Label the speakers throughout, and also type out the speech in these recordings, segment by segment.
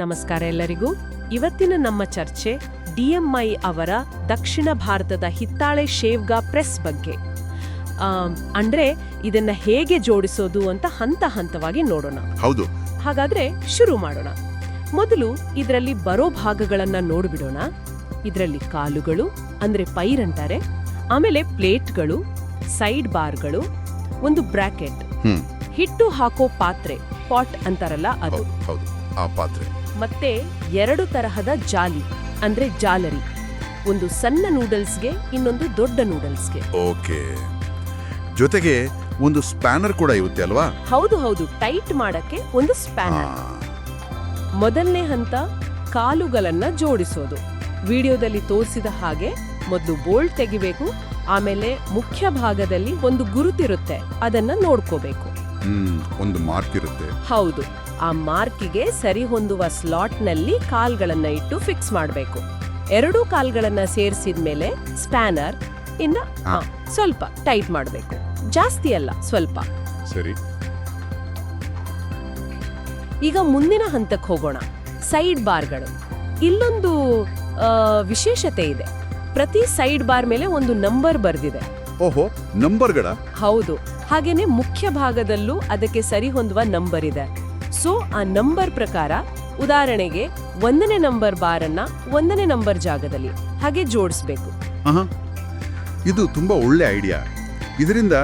Speaker 1: ನಮಸ್ಕಾರ ಎಲ್ಲರಿಗೂ. ಇವತ್ತಿನ ನಮ್ಮ ಚರ್ಚೆ DMI ಅವರ ದಕ್ಷಿಣ ಭಾರತದ ಹಿತ್ತಾಳೆ ಶೇವ್ಗಾ ಪ್ರೆಸ್ ಬಗ್ಗೆ. ಅಂದ್ರೆ ಇದನ್ನ ಹೇಗೆ ಜೋಡಿಸೋದು ಅಂತ ಹಂತ ಹಂತವಾಗಿ ನೋಡೋಣ.
Speaker 2: ಹೌದು.
Speaker 1: ಹಾಗಾದ್ರೆ ಶುರು ಮಾಡೋಣ. ಮೊದಲು ಇದರಲ್ಲಿ ಬರೋ ಭಾಗಗಳನ್ನ ನೋಡ್ಬಿಡೋಣ. ಇದರಲ್ಲಿ ಕಾಲುಗಳು ಅಂದ್ರೆ ಪೈರ್ ಅಂತಾರೆ, ಆಮೇಲೆ ಪ್ಲೇಟ್ಗಳು, ಸೈಡ್ ಬಾರ್ಗಳು, ಒಂದು ಬ್ರಾಕೆಟ್, ಹಿಟ್ಟು ಹಾಕೋ ಪಾತ್ರೆ, ಪಾಟ್ ಅಂತಾರಲ್ಲ ಅದು,
Speaker 2: ಹೌದು, ಆ ಪಾತ್ರೆ,
Speaker 1: ಮತ್ತೆ 2 ತರಹದ ಜಾಲಿ ಅಂದ್ರೆ ಜಾಲರಿ, ಒಂದು ಸಣ್ಣ ನೂಡಲ್ಸ್ಗೆ, ಇನ್ನೊಂದು ದೊಡ್ಡ ನೂಡಲ್ಸ್ಗೆ.
Speaker 2: ಓಕೆ. ಜೊತೆಗೆ ಒಂದು ಸ್ಪ್ಯಾನರ್ ಕೂಡ ಇರುತ್ತೆ ಅಲ್ವಾ?
Speaker 1: ಹೌದು ಹೌದು, ಟೈಟ್ ಮಾಡಕ್ಕೆ ಒಂದು ಸ್ಪ್ಯಾನರ್. ಮೊದಲನೇ ಹಂತ ಕಾಲುಗಳನ್ನ ಜೋಡಿಸೋದು. ವಿಡಿಯೋದಲ್ಲಿ ತೋರಿಸಿದ ಹಾಗೆ ಮೊದಲು ಬೋಲ್ಟ್ ತೆಗಿಬೇಕು, ಆಮೇಲೆ ಮುಖ್ಯ ಭಾಗದಲ್ಲಿ ಒಂದು ಗುರುತಿರುತ್ತೆ, ಅದನ್ನ ನೋಡ್ಕೋಬೇಕು.
Speaker 2: ಒಂದು ಮಾರ್ಕ್ ಇರುತ್ತೆ.
Speaker 1: ಹೌದು, ಆ ಮಾರ್ಕಿಗೆ ಸರಿ ಹೊಂದುವ ಸ್ಲಾಟ್ನಲ್ಲಿ ಕಾಲ್ಗಳನ್ನ ಇಟ್ಟು ಫಿಕ್ಸ್ ಮಾಡಬೇಕು. 2 ಕಾಲ್ಗಳನ್ನ ಸೇರಿಸಿದ್ಮೇಲೆ ಸ್ಪ್ಯಾನರ್ ಇಂದ ಸ್ವಲ್ಪ ಟೈಟ್ ಮಾಡಬೇಕು, ಜಾಸ್ತಿ ಅಲ್ಲ, ಸ್ವಲ್ಪ.
Speaker 2: ಸರಿ.
Speaker 1: ಈಗ ಮುಂದಿನ ಹಂತಕ್ಕೆ ಹೋಗೋಣ. ಸೈಡ್ ಬಾರ್ಗಳು. ಇಲ್ಲೊಂದು ವಿಶೇಷತೆ ಇದೆ. ಪ್ರತಿ ಸೈಡ್ ಬಾರ್ ಮೇಲೆ ಒಂದು ನಂಬರ್ ಬರ್ದಿದೆ.
Speaker 2: ಓಹೋ, ನಂಬರ್ಗಳ?
Speaker 1: ಹೌದು. ಹಾಗೇನೆ ಮುಖ್ಯ ಭಾಗದಲ್ಲೂ ಅದಕ್ಕೆ ಸರಿ ಹೊಂದುವ ನಂಬರ್ ಇದೆ. ಸೊ ಆ ನಂಬರ್ ಪ್ರಕಾರ, ಉದಾಹರಣೆಗೆ 1ನೇ ನಂಬರ್ ಬಾರನ್ನ 1ನೇ ನಂಬರ್ ಜಾಗದಲ್ಲಿ ಹಾಗೆ ಜೋಡಿಸ್ಬೇಕು.
Speaker 2: ಇದು ತುಂಬಾ ಒಳ್ಳೆ ಐಡಿಯಾ. ಇದರಿಂದ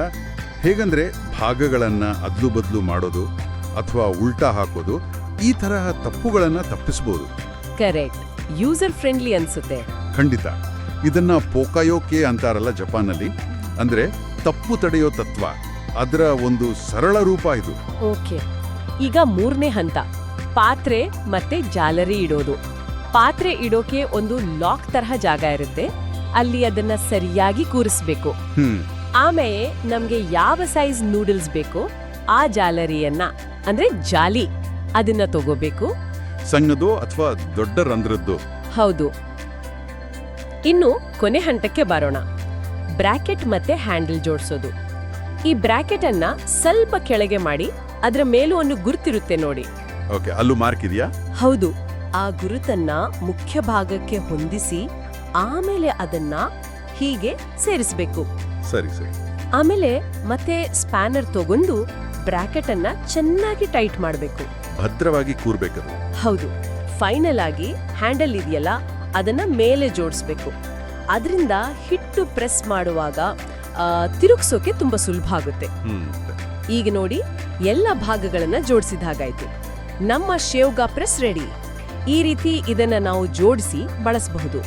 Speaker 2: ಹೇಗಂದ್ರೆ ಭಾಗಗಳನ್ನ ಅದ್ಲು ಬದ್ಲು ಮಾಡೋದು ಅಥವಾ ಉಲ್ಟಾ ಹಾಕೋದು, ಈ ತರಹ ತಪ್ಪುಗಳನ್ನ ತಪ್ಪಿಸಬಹುದು.
Speaker 1: ಕರೆಕ್ಟ್. ಯೂಸರ್ ಫ್ರೆಂಡ್ಲಿ ಅನ್ಸುತ್ತೆ.
Speaker 2: ಖಂಡಿತ. ಇದನ್ನ ಪೋಕಾಯೋಕೆ ಅಂತಾರಲ್ಲ ಜಪಾನಲ್ಲಿ, ಅಂದ್ರೆ ತಪ್ಪು ತಡೆಯೋ ತತ್ವ, ಅದರ ಒಂದು ಸರಳ ರೂಪ ಇದು.
Speaker 1: ಓಕೆ. ಈಗ 3ನೇ ಹಂತ, ಪಾತ್ರೆ ಮತ್ತೆ ಜಾಲರಿ ಇಡೋದು. ಪಾತ್ರೆ ಇಡೋಕೆ ಒಂದು ಲಾಕ್ ತರಹ ಜಾಗ ಇರುತ್ತೆ, ಅಲ್ಲಿ ಅದನ್ನ ಸರಿಯಾಗಿ ಕೂರಿಸ್ಬೇಕು. ಆಮೇಲೆ ನಮ್ಗೆ ಯಾವ ಸೈಜ್ ನೂಡಲ್ಸ್ ಬೇಕೋ ಆ ಜಾಲರಿಯನ್ನ, ಅಂದ್ರೆ ಜಾಲಿ, ಅದನ್ನ ತಗೋಬೇಕು.
Speaker 2: ಸಣ್ಣದೋ ಅಥವಾ ದೊಡ್ಡ ರಂಧ್ರದ್ದು?
Speaker 1: ಹೌದು. ಇನ್ನು ಕೊನೆ ಹಂತಕ್ಕೆ ಬರೋಣ. ಬ್ರಾಕೆಟ್ ಮತ್ತೆ ಹ್ಯಾಂಡಲ್ ಜೋಡಿಸೋದು. ಈ ಬ್ರಾಕೆಟ್ ಅನ್ನ ಸ್ವಲ್ಪ ಕೆಳಗೆ ಮಾಡಿ, ಅದರ ಮೇಲೂ ಒಂದು ಗುರುತಿರುತ್ತೆ ನೋಡಿ.
Speaker 2: ಓಕೆ, ಅಲ್ಲೂ ಮಾರ್ಕ್ ಇದೆಯಾ?
Speaker 1: ಹೌದು. ಆ ಗುರುತನ್ನ ಮುಖ್ಯ ಭಾಗಕ್ಕೆ ಹೊಂದಿಸಿ ಆಮೇಲೆ ಅದನ್ನ ಹೀಗೆ ಸೇರಿಸಬೇಕು.
Speaker 2: ಸರಿ ಸರಿ.
Speaker 1: ಆಮೇಲೆ ಮತ್ತೆ ಸ್ಪ್ಯಾನರ್ ತಗೊಂಡು ಬ್ರಾಕೆಟ್ ಅನ್ನ ಚೆನ್ನಾಗಿ ಟೈಟ್ ಮಾಡಬೇಕು.
Speaker 2: ಭದ್ರವಾಗಿ ಕೂರ್ಬೇಕದು.
Speaker 1: ಹೌದು. ಫೈನಲ್ ಆಗಿ ಹ್ಯಾಂಡಲ್ ಇದೆಯಲ್ಲ, ಅದನ್ನ ಮೇಲೆ ಜೋಡಿಸ್ಬೇಕು. ಅದರಿಂದ ಹಿಟ್ಟು ಪ್ರೆಸ್ ಮಾಡುವಾಗ ತಿರುಗಿಸೋಕೆ ತುಂಬಾ ಸುಲಭ ಆಗುತ್ತೆ. ಈಗ ನೋಡಿ, ಎಲ್ಲ ಭಾಗಗಳನ್ನ ಜೋಡಿಸಿದ ಹಾಗಾಯ್ತು. ನಮ್ಮ ಶೇವ್ಗಾ ಪ್ರೆಸ್ ರೆಡಿ. ಈ ರೀತಿ ಇದನ್ನ ನಾವು ಜೋಡಿಸಿ ಬಳಸಬಹುದು.